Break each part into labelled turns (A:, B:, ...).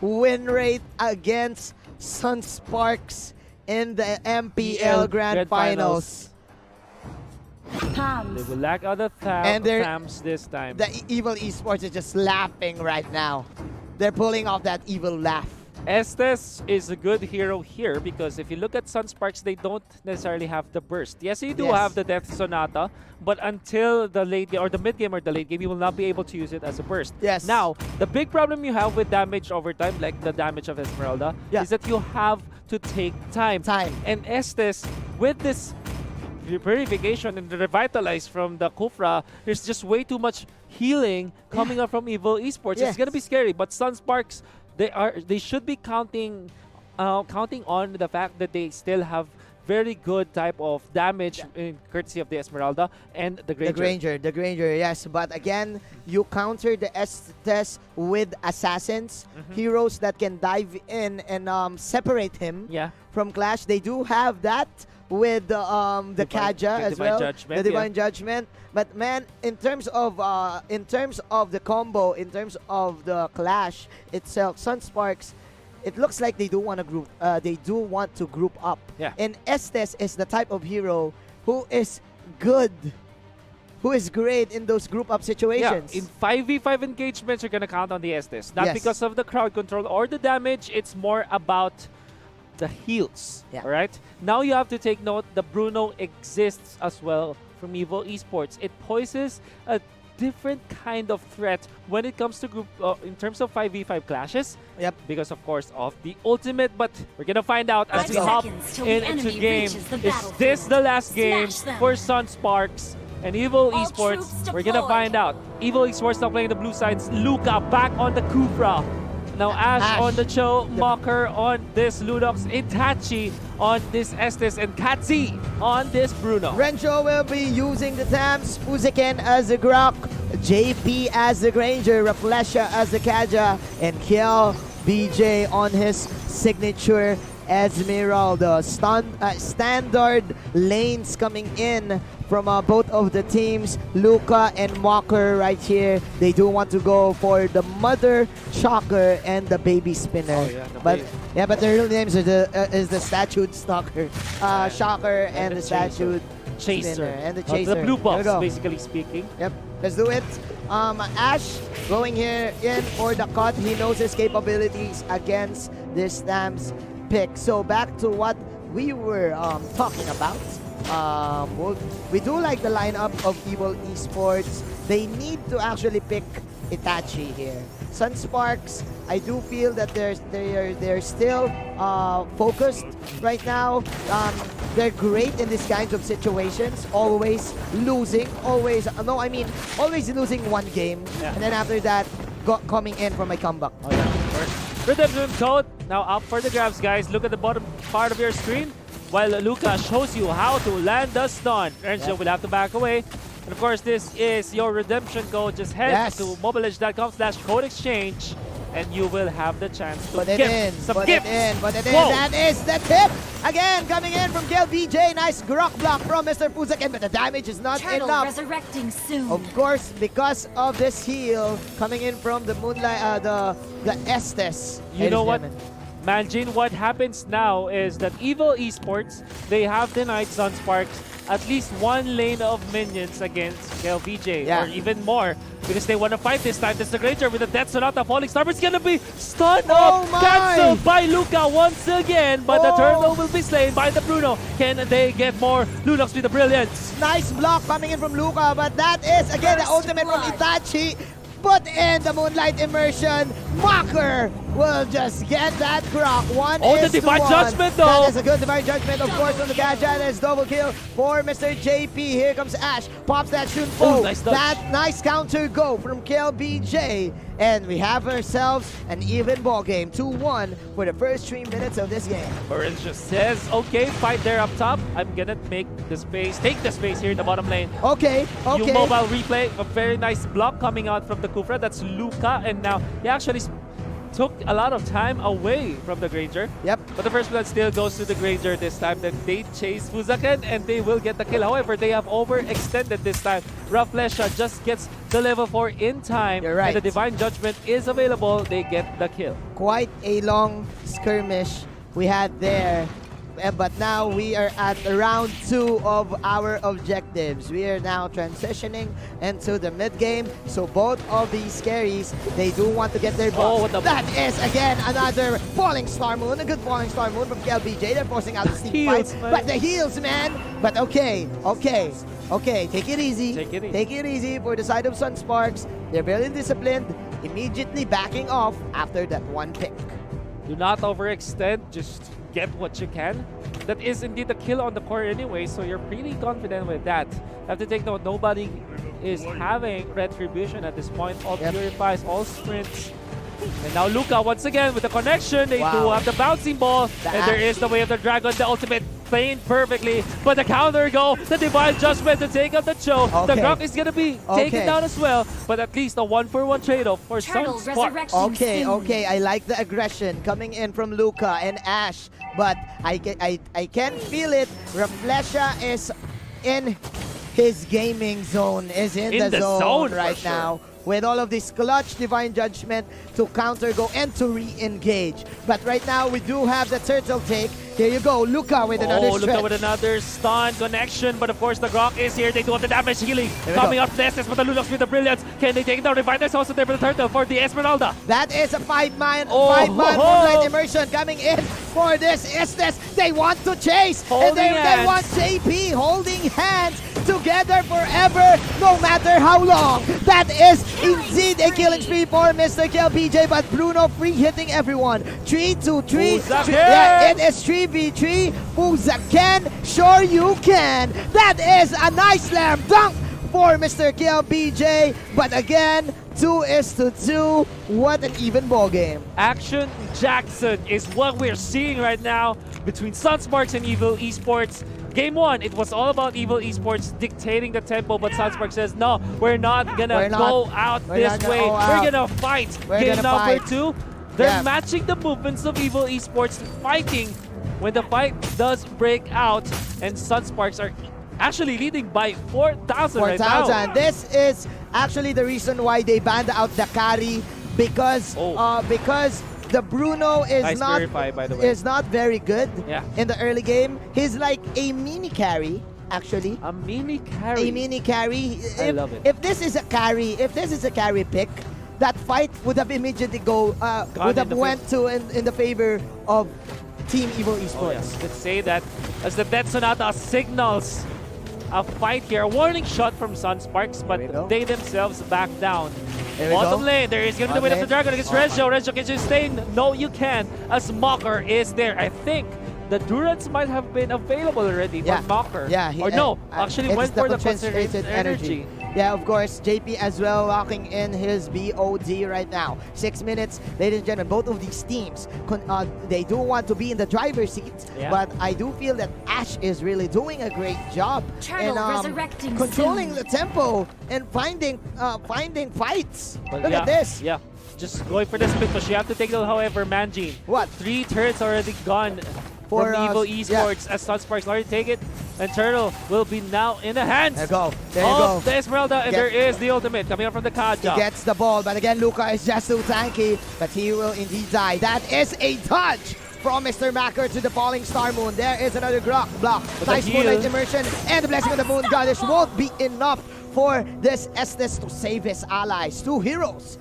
A: win rate against SUNSPARKS in the MPL Grand Finals.
B: They will lack other Thams this time.
A: The Evil Esports is just laughing right now. They're pulling off that evil laugh.
B: Estes is a good hero here because if you look at SUNSPARKS, they don't necessarily have the burst. Yes, you do have the Death Sonata, but until the late game or the mid game or the late game, you will not be able to use it as a burst.
A: Yes.
B: Now, the big problem you have with damage over time, like the damage of Esmeralda, is that you have to take time. And Estes, with this purification and the revitalize from the Kufra, there's just way too much healing coming up from Evil Esports. It's gonna be scary, but SUNSPARKS, they should be counting on the fact that they still have very good type of damage in courtesy of the Esmeralda and the Granger.
A: The Granger, yes. But again, you counter the Estes with assassins, heroes that can dive in and separate him from Clash. They do have that with the Kaja as well, the Divine Judgment. But man, in terms of the combo, in terms of the Clash itself, SUNSPARKS, it looks like they do want to group. They do want to group up. And Estes is the type of hero who is good, who is great in those group up situations.
B: In 5v5 engagements, you're gonna count on the Estes, not because of the crowd control or the damage. It's more about the heals. All right. Now you have to take note. The Bruno exists as well from Evil Esports. It poses a different kind of threat when it comes to group in terms of 5v5 clashes. Because of course of the ultimate, but we're gonna find out as we hop into game. Is this the last game for SUNSPARKS and Evil Esports? We're gonna find out. Evil Esports now playing the blue sides. Luca back on the Kufra. Now Ash on the Cho, Mocker on this Ludox, Itachi on this Estes, and Katzi on this Bruno.
A: Rencho will be using the Thams, Fuziken as the Grok, JP as the Granger, Raflesha as the Kaja, and Kiel BJ on his signature Esmeralda. Standard lanes coming in from both of the teams. Luca and Mocker right here. They do want to go for the Mother Shocker and the Baby Spinner. But their real names are is the Statute Stalker, Shocker, and the Statute Chaser and the Chaser.
B: The blue buffs, basically speaking.
A: Let's do it. Ash going here in for the cut. He knows his capabilities against this Thams pick. So back to what we were talking about. We do like the lineup of Evil Esports. They need to actually pick Itachi here. SUNSPARKS, I do feel that they're still focused right now. They're great in these kinds of situations. Always losing, always losing one game, and then after that, coming in for my comeback.
B: Redemption code now up for the grabs, guys. Look at the bottom part of your screen. While Luca shows you how to land the stun, Renzo will have to back away. And of course, this is your redemption code. Just head to mobiledge.com/code exchange and you will have the chance to get some gifts.
A: Put it in. That is the tip. Again, coming in from Kel BJ. Nice grok block from Mr. Fuzakin, but the damage is not enough.
C: Resurrecting soon.
A: Of course, because of this heal coming in from the Moonlight, the Estes.
B: You know what? Manjin, what happens now is that Evil Esports, they have denied SUNSPARKS at least one lane of minions against KLVJ, or even more, because they want to fight this time. This is the Granger with the Death Sonata falling star, but it's gonna be stunned up, cancelled by Luca once again, but the turtle will be slain by the Bruno. Can they get more? Lunox with the Brilliance.
A: Nice block coming in from Luca, but that is again the ultimate from Itachi. Put in the Moonlight Immersion. Mocker will just get that grok.
B: The Divine Judgment though.
A: That is a good Divine Judgment, of course, from the Gaja. That is double kill for Mr. JP. Here comes Ash. Pops that Shunpo. That nice counter go from KLBJ. And we have ourselves an even ball game. 2-1 for the first 3 minutes of this game.
B: Burns just says, okay, fight there up top. I'm gonna make the space, take the space here in the bottom lane.
A: Okay.
B: New mobile replay, a very nice block coming out from the Kufra. That's Luca, and now he actually took a lot of time away from the Granger.
A: Yep.
B: But the first blood still goes to the Granger this time. Then they chase Fuzaken and they will get the kill. However, they have overextended this time. Raflesha just gets the level 4 in time.
A: You're right.
B: And the Divine Judgment is available. They get the kill.
A: Quite a long skirmish we had there. But now we are at round 2 of our objectives. We are now transitioning into the mid game. So both of these carries, they do want to get their buff. That is again another falling star moon. A good falling star moon from KLBJ. They're forcing out the steam fights. But the heals, man. But okay. Take it easy. Take it easy for the side of SUNSPARKS. They're very disciplined. Immediately backing off after that one pick.
B: Do not overextend. Just get what you can. That is indeed the kill on the core anyway, so you're pretty confident with that. Have to take note, nobody is having Retribution at this point. All purifies, all sprints. And now Luca once again with the connection. They do have the bouncing ball. And there is the Way of the Dragon, the ultimate played perfectly. But the counter go, the Divine Judgment to take out the choke. The Grok is going to be taken down as well. But at least a 1-for-1 trade-off for SUNSPARKS.
A: Okay, I like the aggression coming in from Luca and Ash. But I can feel it. Raflesha is in his gaming zone, is in the zone right now. With all of this clutch Divine Judgment to counter go and to re-engage. But right now we do have the turtle take. Here you go, Luca with another stretch.
B: Luca with another stun connection, but of course the Grok is here. They do have the damage healing coming up. Nestes with the Lunox with the Brilliance. Can they take it down? Revider's also there for the turtle for the Esmeralda.
A: That is a 5-man Moonlight Immersion coming in for this Estes. They want to chase and they want JP holding hands together forever, no matter how long. That is indeed a killing spree for Mr. KLBJ, but Bruno free hitting everyone. 3-2-3. Yeah, it is 3v3. Fuzaken, sure you can. That is a nice slam dunk for Mr. KLBJ, but again, 2-2. What an even ball game.
B: Action Jackson is what we're seeing right now between SUNSPARKS and Evil Esports. Game 1, it was all about Evil Esports dictating the tempo, but SUNSPARKS says, no, we're not gonna go out this way. We're gonna fight. Game number 2, they're matching the movements of Evil Esports, fighting when the fight does break out, and SUNSPARKS are actually leading by 4,000 right now.
A: This is actually the reason why they banned out the carry, because the Bruno is not very good in the early game. He's like a mini carry, actually.
B: A mini carry.
A: A mini carry.
B: I love it.
A: If this is a carry pick, that fight would have immediately went to in the favor of Team Evil Esports.
B: Let's say that as the Death Sonata signals a fight here. A warning shot from SUNSPARKS, but they themselves back down. Bottom lane, there is going to be the Way of the Dragon against Renzo. Renzo, can you stay? No, you can, as Mocker is there. I think the Durance might have been available already for Mocker. Or no, actually went for the concentrated energy.
A: Yeah, of course, JP as well locking in his BOD right now. 6 minutes, ladies and gentlemen, both of these teams, they do want to be in the driver's seat, but I do feel that Ash is really doing a great job in controlling the tempo and finding fights. Look at this.
B: Yeah, just going for the split push. You have to take it, however, Manjin. 3 turrets already gone from Evil Esports as SUNSPARKS already take it, and Turtle will be now in the hands
A: of the
B: Esmeralda, and there is the ultimate coming up from the Kaja.
A: He gets the ball, but again, Luca is just too tanky, but he will indeed die. That is a touch from Mr. Macker to the falling star moon. There is another block. Nice Moonlight Immersion, and the Blessing of the Moon Goddess won't be enough for this Estes to save his allies. 2 heroes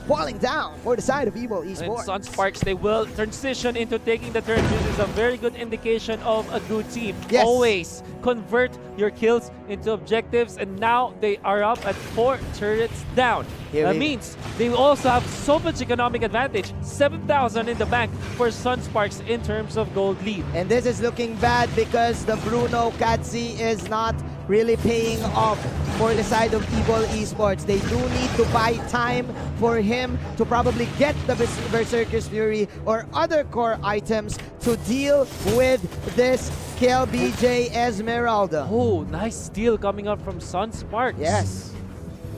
A: falling down for the side of Evil Esports.
B: And SUNSPARKS, they will transition into taking the turn. This is a very good indication of a good team. Always convert your kills into objectives, and now they are up at 4 turrets down. That means they also have so much economic advantage. 7,000 in the bank for SUNSPARKS in terms of gold lead.
A: And this is looking bad because the Bruno Katzi is not really paying off for the side of Evil Esports. They do need to buy time for him to probably get the Berserker's Fury or other core items to deal with this KLBJ Esmeralda.
B: Oh, nice steal coming up from SUNSPARKS.
A: Yes.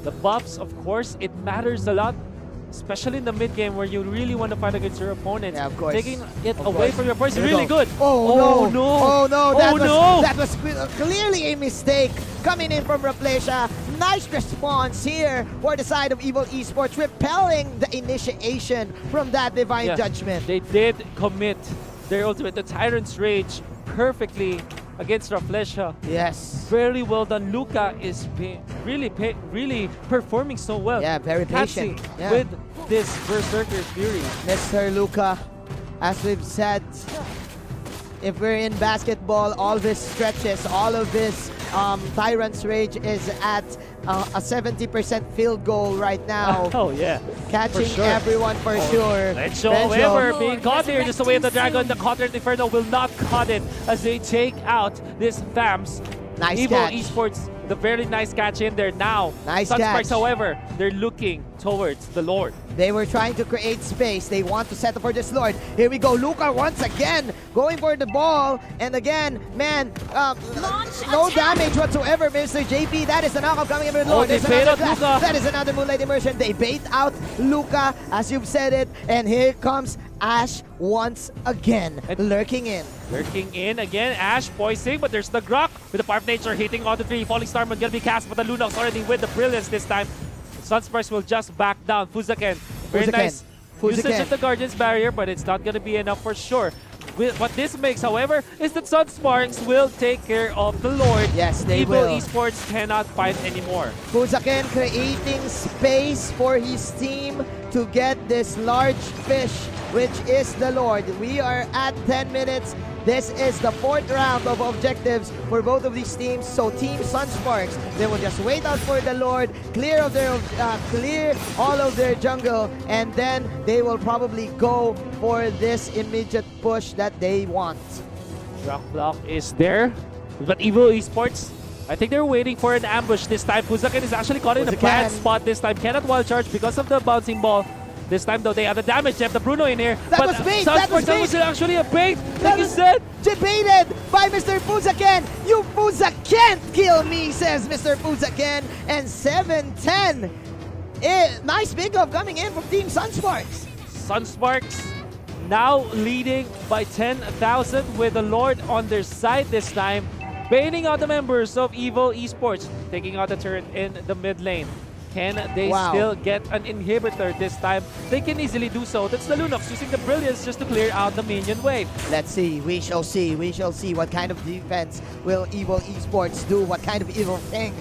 B: The buffs, of course, it matters a lot. especially in the mid game where you really want to fight against your opponents.
A: Yeah, of course.
B: Taking it away from your opponents is really good.
A: Oh, no. Oh, no. That was clearly a mistake coming in from Raplacia. Nice response here for the side of Evil Esports, repelling the initiation from that Divine Judgment.
B: They did commit their ultimate, the Tyrant's Rage, perfectly against Raplacia.
A: Yes.
B: Very well done. Luca is really performing so well.
A: Yeah, very patient.
B: With this Berserker Fury.
A: Mr. Luca, as we've said, if we're in basketball, all of his stretches, all of his Tyrant's Rage is at a 70% field goal right now.
B: Oh, yeah.
A: Catching everyone for sure.
B: Bencho, however, being caught here just away of the Dragon. The Counter Inferno will not cut it as they take out this FAMS.
A: Nice
B: Evil
A: catch.
B: Esports, the very nice catch in there now.
A: Nice
B: SUNSPARKS,
A: catch.
B: however, they're looking towards the Lord.
A: They were trying to create space. They want to set up for this Lord. Here we go. Luca once again going for the ball. And again, man, no damage whatsoever, Mr. JP. That is a knockout coming in with Lord.
B: They bait out Luca.
A: That is another Moonlight Immersion. They bait out Luca, as you've said it. And here comes Ash once again, lurking in.
B: Lurking in again, Ash poising, but there's the Grok with the Part of Nature hitting on the 3. Falling Starman gonna be cast, but the Lunox already with the Brilliance this time. SUNSPARKS will just back down. Fuzaken, very nice usage of the Guardian's Barrier, but it's not gonna be enough for sure. What this makes, however, is that SUNSPARKS will take care of the Lord.
A: Yes, they
B: Evil
A: will.
B: Esports cannot fight anymore.
A: Fuzaken creating space for his team to get this large fish, which is the Lord. We are at 10 minutes. This is the 4th round of objectives for both of these teams. So Team SUNSPARKS, they will just wait out for the Lord, clear all of their jungle, and then they will probably go for this immediate push that they want.
B: Rock block is there, but Evil Esports, I think they're waiting for an ambush this time. Fuzaken is actually caught in a bad spot this time. Cannot wild charge because of the bouncing ball. This time, though, they have the damage. They have the Bruno in here.
A: That was bait! That was bait!
B: Was actually a bait, like you said.
A: Debated by Mr. Fuzaken. You Fuza can't kill me, says Mr. Fuzaken. And 7-10. Nice pickup coming in from Team SUNSPARKS.
B: SUNSPARKS now leading by 10,000 with the Lord on their side this time. Baiting out the members of Evil Esports. Taking out the turret in the mid lane. Can they still get an inhibitor this time? They can easily do so. That's the Lunox using the Brilliance just to clear out the minion wave.
A: Let's see. We shall see. We shall see what kind of defense will Evil Esports do. What kind of evil thing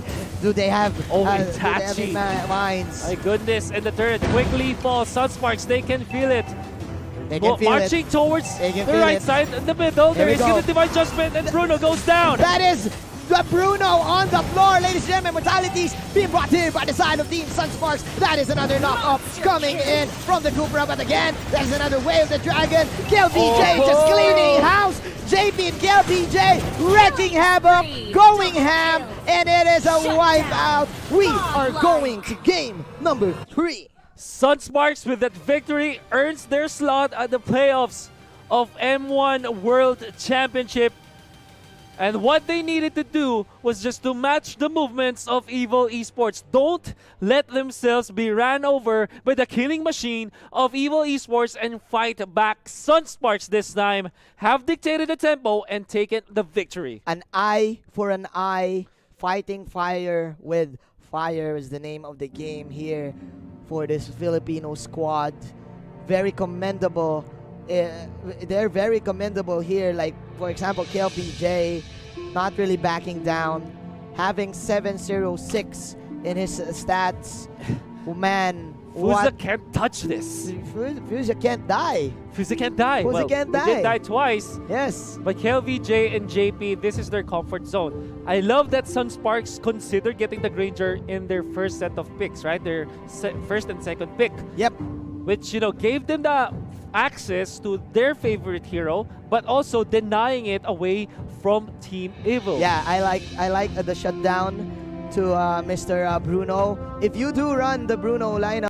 A: do they have, in minds?
B: My goodness. And the turret quickly falls. SUNSPARKS, they can feel it.
A: They can feel
B: marching towards the right side in the middle. There is the Divine Judgment and Bruno goes down.
A: That is the Bruno on the floor, ladies and gentlemen. Mortalities being brought here by the side of Team SUNSPARKS. That is another knock-up coming in from the Cupra, but again, there's another way of the Dragon. KLBJ just cleaning house. JP and KLBJ wrecking havoc, going ham, and it is a wipeout. We are going to game number 3.
B: SUNSPARKS with that victory earns their slot at the playoffs of M1 World Championship. And what they needed to do was just to match the movements of Evil Esports. Don't let themselves be ran over by the killing machine of Evil Esports and fight back. SUNSPARKS this time have dictated the tempo and taken the victory.
A: An eye for an eye, fighting fire with fire is the name of the game here for this Filipino squad. Very commendable. They're very commendable here, like for example KLPJ not really backing down, having 706 in his stats. Man,
B: Fuza can't touch this.
A: Fuza can't die.
B: Fuza can't die.
A: Fuza can't die.
B: They did die twice.
A: Yes.
B: But KLVJ and JP, this is their comfort zone. I love that SUNSPARKS considered getting the Granger in their first set of picks, right? Their first and second pick.
A: Yep. Which,
B: you know, gave them the access to their favorite hero, but also denying it away from Team Evil.
A: Yeah, I like the shutdown to Mr. Bruno. If you do run the Bruno lineup,